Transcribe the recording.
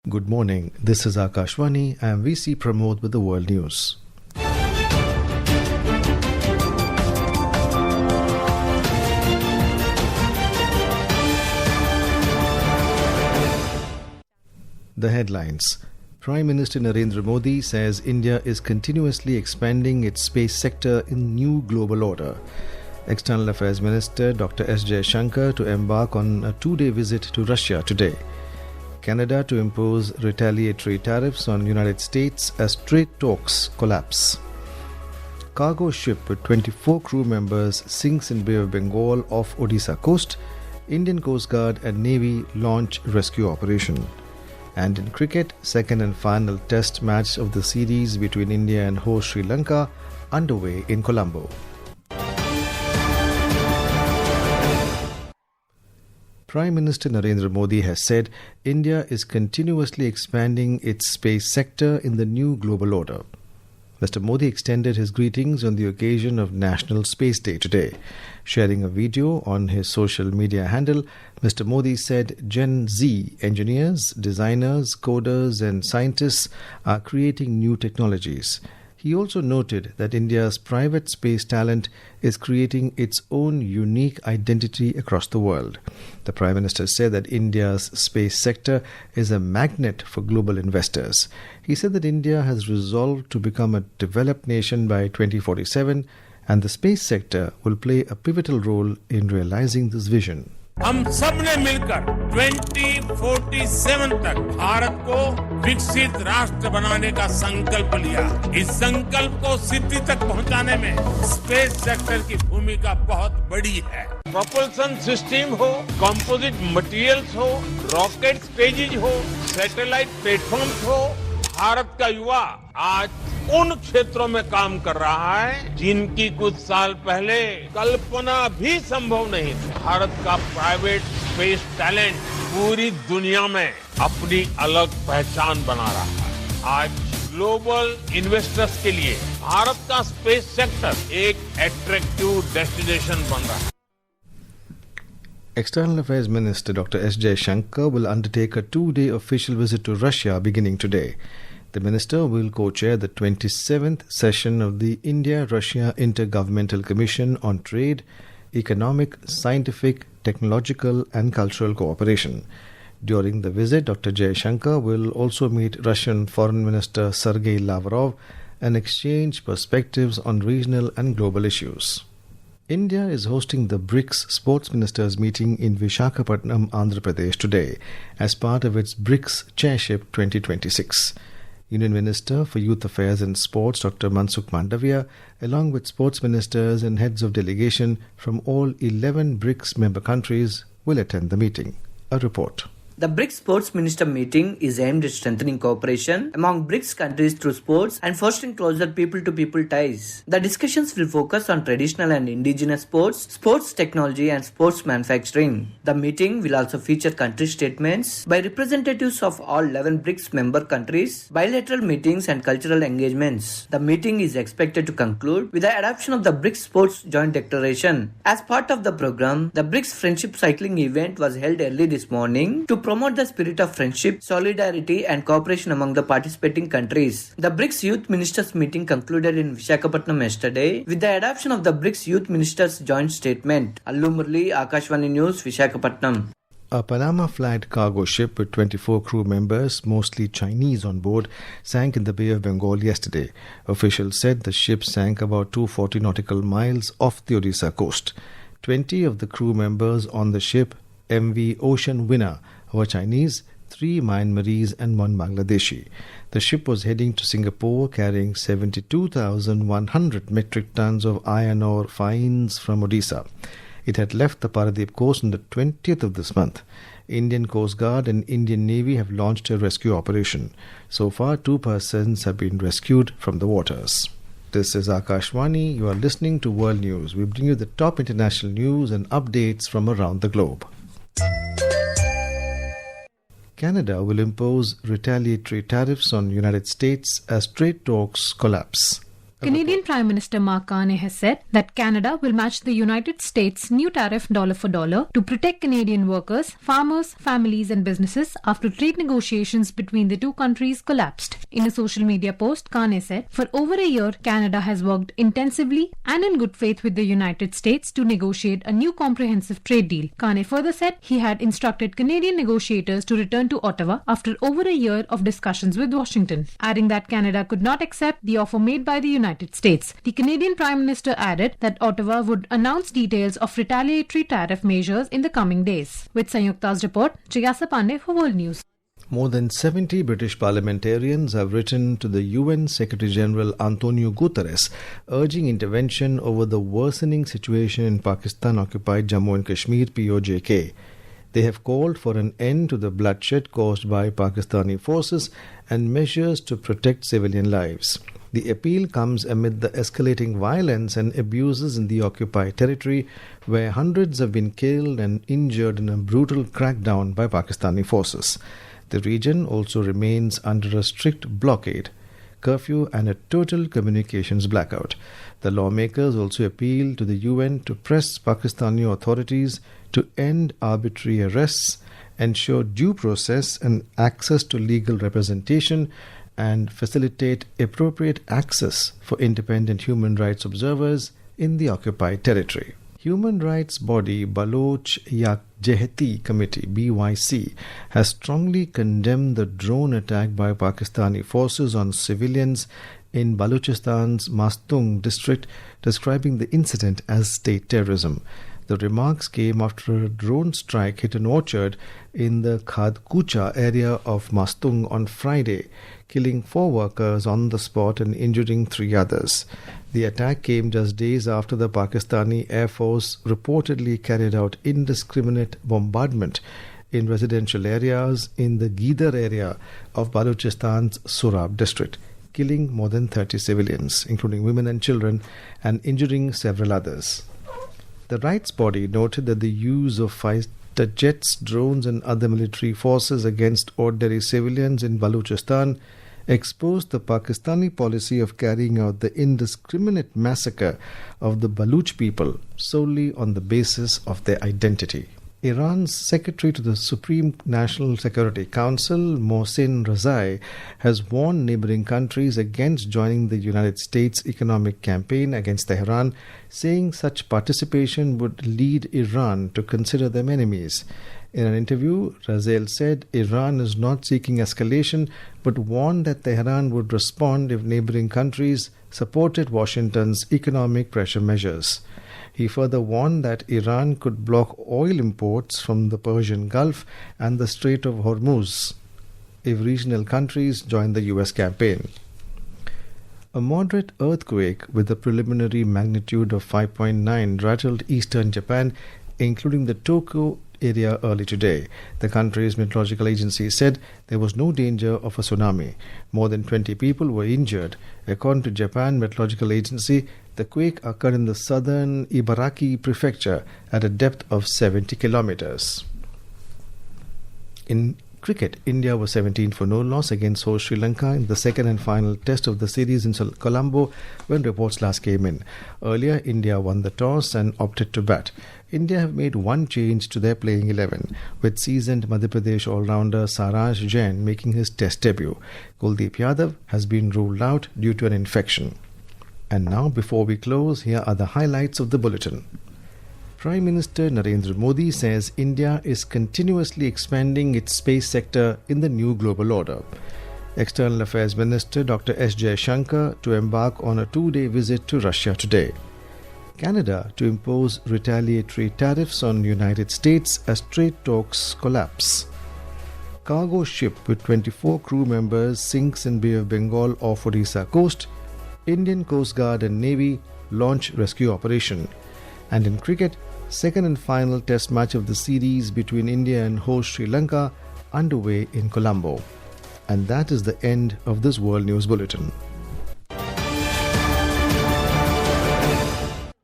Good morning. This is Akashvani. I am VC Pramod with the World News. The headlines. Prime Minister Narendra Modi says India is continuously expanding its space sector in new global order. External Affairs Minister Dr. S. Jaishankar to embark on a two-day visit to Russia today. Canada to impose retaliatory tariffs on United States as trade talks collapse. Cargo ship with 24 crew members sinks in Bay of Bengal off Odisha coast. Indian Coast Guard and Navy launch rescue operation. And in cricket, second and final test match of the series between India and host Sri Lanka underway in Colombo. Prime Minister Narendra Modi has said India is continuously expanding its space sector in the new global order. Mr. Modi extended his greetings on the occasion of National Space Day today. Sharing a video on his social media handle, Mr. Modi said Gen Z engineers, designers, coders and scientists are creating new technologies. He also noted that India's private space talent is creating its own unique identity across the world. The Prime Minister said that India's space sector is a magnet for global investors. He said that India has resolved to become a developed nation by 2047 and the space sector will play a pivotal role in realizing this vision. हम सब ने मिलकर 2047 तक भारत को विकसित राष्ट्र बनाने का संकल्प लिया। इस संकल्प को सिद्धि तक पहुंचाने में स्पेस सेक्टर की भूमिका बहुत बड़ी है। प्रोपल्शन सिस्टम हो, कंपोजिट मटेरियल्स हो, रॉकेट स्टेजेज हो, सैटेलाइट प्लेटफॉर्म्स हो, भारत का युवा आज उन क्षेत्रों में काम कर रहा है जिनकी कुछ साल पहले कल्पना भी संभव नहीं थी। भारत का प्राइवेट स्पेस टैलेंट पूरी दुनिया में अपनी अलग पहचान बना रहा है। आज ग्लोबल इन्वेस्टर्स के लिए भारत का स्पेस सेक्टर एक अट्रैक्टिव डेस्टिनेशन बन रहा है। External Affairs Minister Dr. S. Jaishankar will undertake a two-day official visit to Russia beginning today. The minister will co-chair the 27th session of the India-Russia Intergovernmental Commission on Trade, Economic, Scientific, Technological and Cultural Cooperation. During the visit, Dr. Jaishankar will also meet Russian Foreign Minister Sergei Lavrov and exchange perspectives on regional and global issues. India is hosting the BRICS Sports Ministers meeting in Visakhapatnam, Andhra Pradesh today as part of its BRICS Chairship 2026. Union Minister for Youth Affairs and Sports Dr. Mansukh Mandavia, along with sports ministers and heads of delegation from all 11 BRICS member countries, will attend the meeting. A report. The BRICS Sports Minister meeting is aimed at strengthening cooperation among BRICS countries through sports and fostering closer people-to-people ties. The discussions will focus on traditional and indigenous sports, sports technology and sports manufacturing. The meeting will also feature country statements by representatives of all 11 BRICS member countries, bilateral meetings and cultural engagements. The meeting is expected to conclude with the adoption of the BRICS Sports Joint Declaration. As part of the program, the BRICS Friendship Cycling event was held early this morning to promote the spirit of friendship, solidarity and cooperation among the participating countries. The BRICS Youth Ministers meeting concluded in Visakhapatnam yesterday with the adoption of the BRICS Youth Ministers Joint Statement. Allu Murli, Akashvani News, Visakhapatnam. A Panama-flagged cargo ship with 24 crew members, mostly Chinese on board, sank in the Bay of Bengal yesterday. Officials said the ship sank about 240 nautical miles off the Odisha coast. 20 of the crew members on the ship MV Ocean Winner were Chinese, 3 Myanmarese and 1 Bangladeshi. The ship was heading to Singapore carrying 72,100 metric tons of iron ore fines from Odisha. It had left the Paradip coast on the 20th of this month. Indian Coast Guard and Indian Navy have launched a rescue operation. So far, 2 persons have been rescued from the waters. This is Akashvani. You are listening to World News. We bring you the top international news and updates from around the globe. Canada will impose retaliatory tariffs on United States as trade talks collapse. Canadian Prime Minister Mark Carney has said that Canada will match the United States' new tariff dollar for dollar to protect Canadian workers, farmers, families and businesses after trade negotiations between the two countries collapsed. In a social media post, Carney said, "For over a year, Canada has worked intensively and in good faith with the United States to negotiate a new comprehensive trade deal." Carney further said he had instructed Canadian negotiators to return to Ottawa after over a year of discussions with Washington, adding that Canada could not accept the offer made by the United States. The Canadian Prime Minister added that Ottawa would announce details of retaliatory tariff measures in the coming days. With Sanyukta's report, Jigyasa Pandey for World News. More than 70 British parliamentarians have written to the UN Secretary-General Antonio Guterres urging intervention over the worsening situation in Pakistan-occupied Jammu and Kashmir (POJK). They have called for an end to the bloodshed caused by Pakistani forces and measures to protect civilian lives. The appeal comes amid the escalating violence and abuses in the occupied territory, where hundreds have been killed and injured in a brutal crackdown by Pakistani forces. The region also remains under a strict blockade, curfew and a total communications blackout. The lawmakers also appeal to the UN to press Pakistani authorities to end arbitrary arrests, ensure due process and access to legal representation, and facilitate appropriate access for independent human rights observers in the occupied territory. Human rights body Baloch Yakjehti Committee (BYC) has strongly condemned the drone attack by Pakistani forces on civilians in Balochistan's Mastung district, describing the incident as state terrorism. The remarks came after a drone strike hit an orchard in the Khadkucha area of Mastung on Friday, killing 4 workers on the spot and injuring 3 others. The attack came just days after the Pakistani Air Force reportedly carried out indiscriminate bombardment in residential areas in the Gidar area of Balochistan's Surab district, killing more than 30 civilians, including women and children, and injuring several others. The rights body noted that the use of fighter jets, drones and other military forces against ordinary civilians in Balochistan exposed the Pakistani policy of carrying out the indiscriminate massacre of the Baloch people solely on the basis of their identity. Iran's Secretary to the Supreme National Security Council, Mohsin Razai, has warned neighboring countries against joining the United States economic campaign against Tehran, saying such participation would lead Iran to consider them enemies. In an interview, Razai said Iran is not seeking escalation but warned that Tehran would respond if neighboring countries supported Washington's economic pressure measures. He further warned that Iran could block oil imports from the Persian Gulf and the Strait of Hormuz if regional countries join the US campaign. A moderate earthquake with a preliminary magnitude of 5.9 rattled eastern Japan, including the Tokyo area early today. The country's meteorological agency said there was no danger of a tsunami. More than 20 people were injured. According to Japan Meteorological Agency, the quake occurred in the southern Ibaraki prefecture at a depth of 70 kilometers. In cricket, India was 17 for no loss against host Sri Lanka in the second and final test of the series in Colombo when reports last came in. Earlier, India won the toss and opted to bat. India have made one change to their playing 11, with seasoned Madhya Pradesh all-rounder Saraj Jain making his test debut. Kuldeep Yadav has been ruled out due to an infection. And now, before we close, here are the highlights of the bulletin. Prime Minister Narendra Modi says India is continuously expanding its space sector in the new global order. External Affairs Minister Dr. S. Jaishankar to embark on a 2-day visit to Russia today. Canada to impose retaliatory tariffs on United States as trade talks collapse. Cargo ship with 24 crew members sinks in Bay of Bengal off Odisha coast. Indian Coast Guard and Navy launch rescue operation. And in cricket, second and final test match of the series between India and host Sri Lanka underway in Colombo. And that is the end of this World News Bulletin.